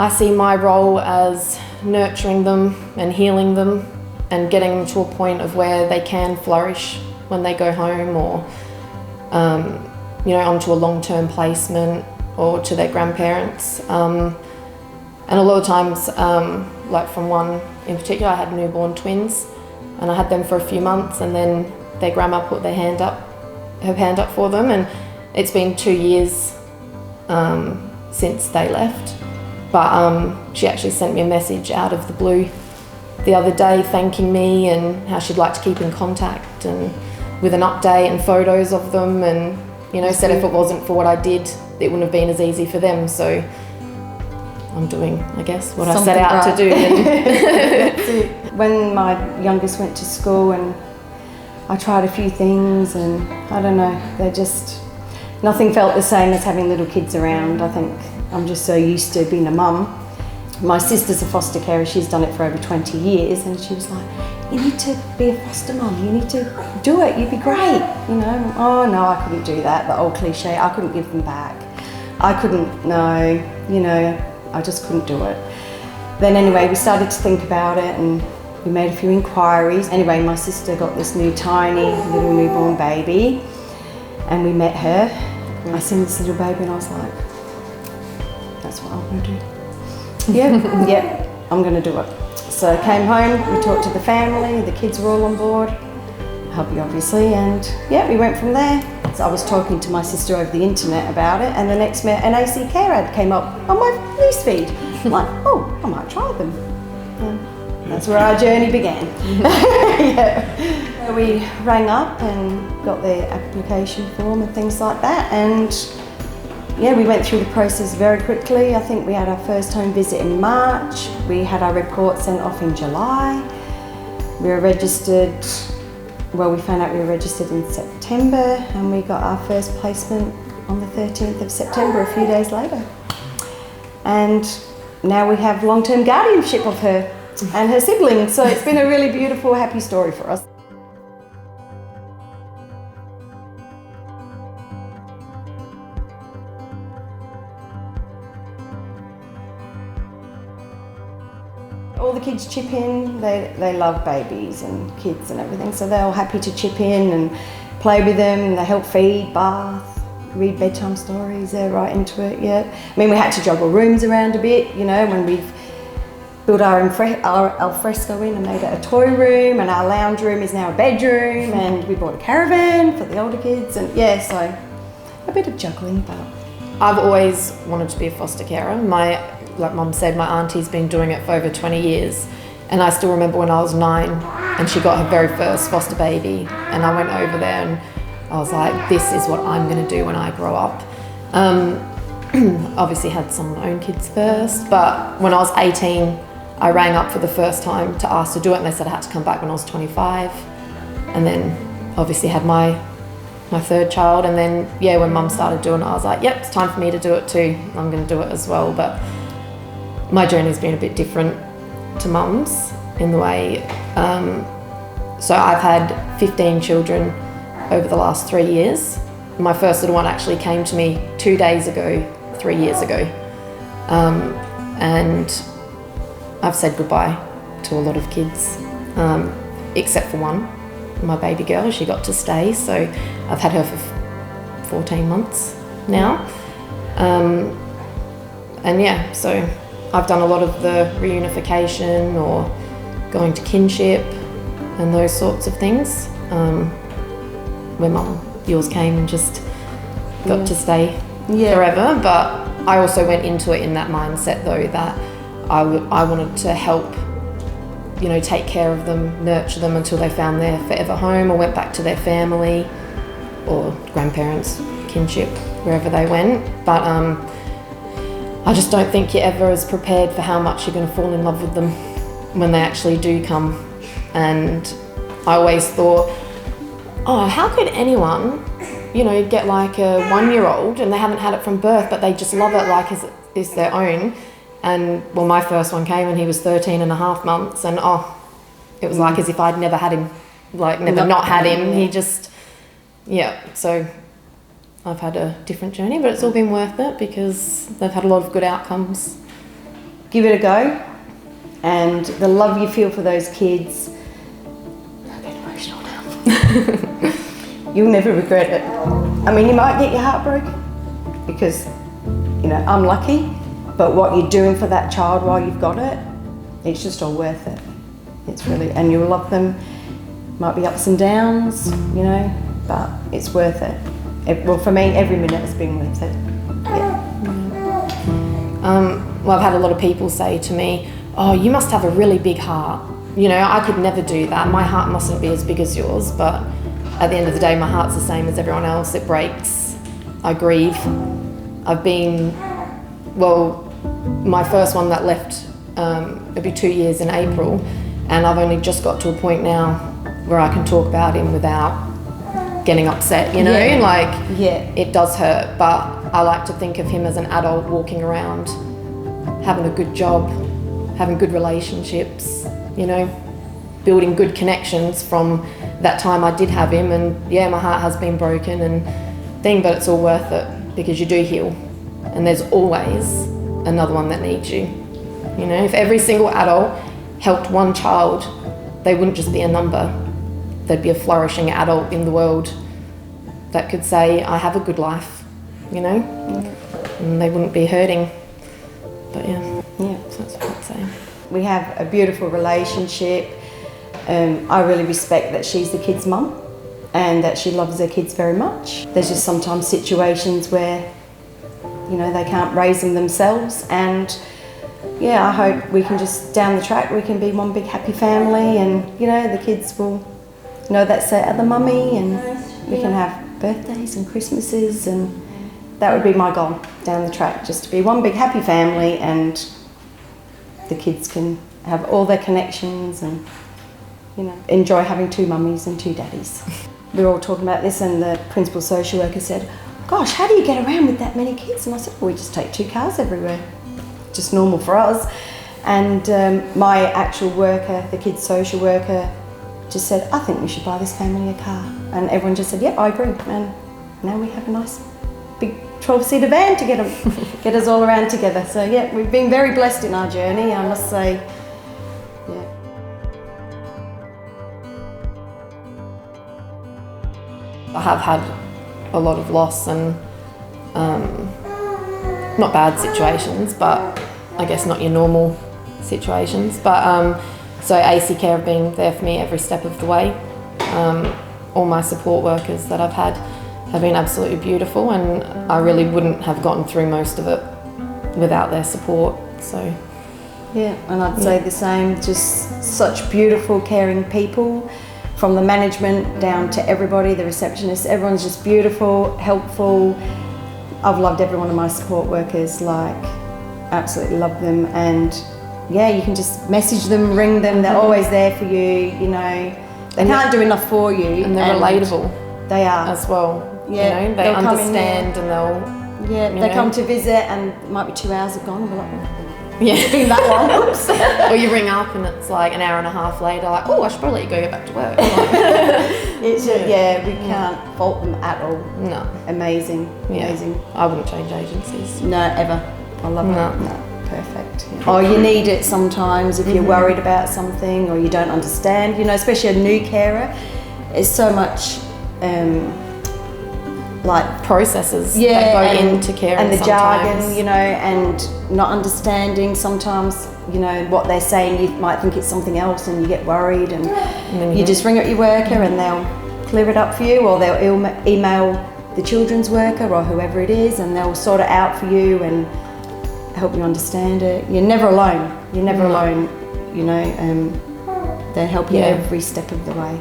I see my role as nurturing them and healing them and getting them to a point of where they can flourish when they go home, or onto a long-term placement or to their grandparents. And a lot of times, like from one in particular, I had newborn twins, and I had them for a few months, and then their grandma put her hand up for them, and it's been 2 years since they left. But she actually sent me a message out of the blue the other day thanking me and how she'd like to keep in contact, and with an update and photos of them, and said if it wasn't for what I did, it wouldn't have been as easy for them. So I'm doing, I guess, what I set out to do. That's it. When my youngest went to school, and I tried a few things, and I don't know, nothing felt the same as having little kids around. I think I'm just so used to being a mum. My sister's a foster carer, she's done it for over 20 years, and she was like, you need to be a foster mum, you need to do it, you'd be great, Oh no, I couldn't do that, the old cliche, I couldn't give them back. I just couldn't do it. Then anyway, we started to think about it, and we made a few inquiries. Anyway, my sister got this new tiny little newborn baby, and we met her. I seen this little baby and I was like, that's what I'm gonna do. Yeah, I'm gonna do it. So I came home, we talked to the family, the kids were all on board, hubby obviously, and we went from there. So I was talking to my sister over the internet about it, and the next minute an ac.care ad came up on my newsfeed. I'm like, oh, I might try them. And that's where our journey began. So we rang up and got the application form and things like that, and we went through the process very quickly. I think we had our first home visit in March. We had our report sent off in July. We were registered, we found out we were registered in September, and we got our first placement on the 13th of September, a few days later. And now we have long-term guardianship of her and her siblings. So it's been a really beautiful, happy story for us. All the kids chip in, they love babies and kids and everything, so they're all happy to chip in and play with them. They help feed, bath, read bedtime stories, they're right into it, I mean, we had to juggle rooms around a bit, when we've built our alfresco in and made it a toy room, and our lounge room is now a bedroom, and we bought a caravan for the older kids, and so a bit of juggling, but... I've always wanted to be a foster carer. Like Mum said, my auntie's been doing it for over 20 years, and I still remember when I was 9 and she got her very first foster baby, and I went over there and I was like, this is what I'm going to do when I grow up. Obviously had some of my own kids first, but when I was 18 I rang up for the first time to ask to do it, and they said I had to come back when I was 25, and then obviously had my third child, and then when Mum started doing it I was like, yep, it's time for me to do it too, I'm going to do it as well. But my journey's been a bit different to Mum's in the way, so I've had 15 children over the last 3 years. My first little one actually came to me 2 days ago, 3 years ago, and I've said goodbye to a lot of kids, except for one, my baby girl. She got to stay, so I've had her for 14 months now, so I've done a lot of the reunification or going to kinship and those sorts of things, where Mum, yours came and just got to stay forever. But I also went into it in that mindset though, that I wanted to help, take care of them, nurture them until they found their forever home or went back to their family or grandparents, kinship, wherever they went. But I just don't think you're ever as prepared for how much you're going to fall in love with them when they actually do come. And I always thought, how could anyone, get like a 1-year-old and they haven't had it from birth, but they just love it like it's their own. And my first one came and he was 13 and a half months, and it was like as if I'd never had him, not had him. He just, so I've had a different journey, but it's all been worth it because they've had a lot of good outcomes give it a go, and the love you feel for those kids, I get emotional now. You'll never regret it. I mean, you might get your heart broken because, you know, I'm lucky, but what you're doing for that child while you've got it, it's just all worth it. It's really, and you'll love them. Might be ups and downs, you know, but it's worth it. Well, for me, every minute has been worth it. Yeah. Well, I've had a lot of people say to me, oh, you must have a really big heart. You know, I could never do that. My heart mustn't be as big as yours, but at the end of the day, my heart's the same as everyone else. It breaks. I grieve. I've been, well, my first one that left, it'll be 2 years in April, and I've only just got to a point now where I can talk about him without getting upset, you know? It does hurt, but I like to think of him as an adult walking around, having a good job, having good relationships, you know, building good connections from that time I did have him. And yeah, my heart has been broken and thing, but it's all worth it because you do heal, and there's always another one that needs you. You know, if every single adult helped one child, they wouldn't just be a number. There'd be a flourishing adult in the world that could say, I have a good life, you know, and they wouldn't be hurting. But yeah, so that's what I'd say. We have a beautiful relationship. I really respect that she's the kid's mum and that she loves her kids very much. There's just sometimes situations where, you know, they can't raise them themselves, and yeah, I hope we can just, down the track, we can be one big happy family, and you know, the kids will know that's their other mummy, and we can have birthdays and Christmases, and that would be my goal down the track, just to be one big happy family, and the kids can have all their connections and, you know, enjoy having two mummies and two daddies. We were all talking about this, and the principal social worker said, gosh, how do you get around with that many kids? And I said, well, we just take 2 cars everywhere. Just normal for us. And my actual worker, the kids social worker, just said, I think we should buy this family a car. And everyone just said, yep, I agree. And now we have a nice big 12-seater van to get us all around together. So yeah, we've been very blessed in our journey, I must say. Yeah. I have had a lot of loss and not bad situations, but I guess not your normal situations. But so ac.care have been there for me every step of the way. All my support workers that I've had have been absolutely beautiful, and I really wouldn't have gotten through most of it without their support. So yeah, and I'd say the same, just such beautiful, caring people, from the management down to everybody, the receptionists, everyone's just beautiful, helpful. I've loved every one of my support workers, like, absolutely love them. And yeah, you can just message them, ring them, they're always there for you, you know. They can't do enough for you. And they're relatable. They are. As well. Yeah, you know, they understand and they'll... Yeah, they come to visit and it might be 2 hours have gone, and we're like, yeah. It's been that long, oops. Or you ring up and it's like an hour and a half later, like, oh, I should probably let you go get back to work. It's we can't fault them at all. No. Amazing. I wouldn't change agencies. No, ever. I love it. No. Perfect. Yeah. Oh, you need it sometimes if you're worried about something or you don't understand, you know, especially a new carer. It's so much like processes that go into care, and the sometimes. jargon, you know, and not understanding sometimes, you know, what they're saying. You might think it's something else and you get worried, and you just ring up your worker and they'll clear it up for you, or they'll email the children's worker or whoever it is, and they'll sort it out for you and help you understand it. You're never alone. You're never alone, you know. They help you every step of the way.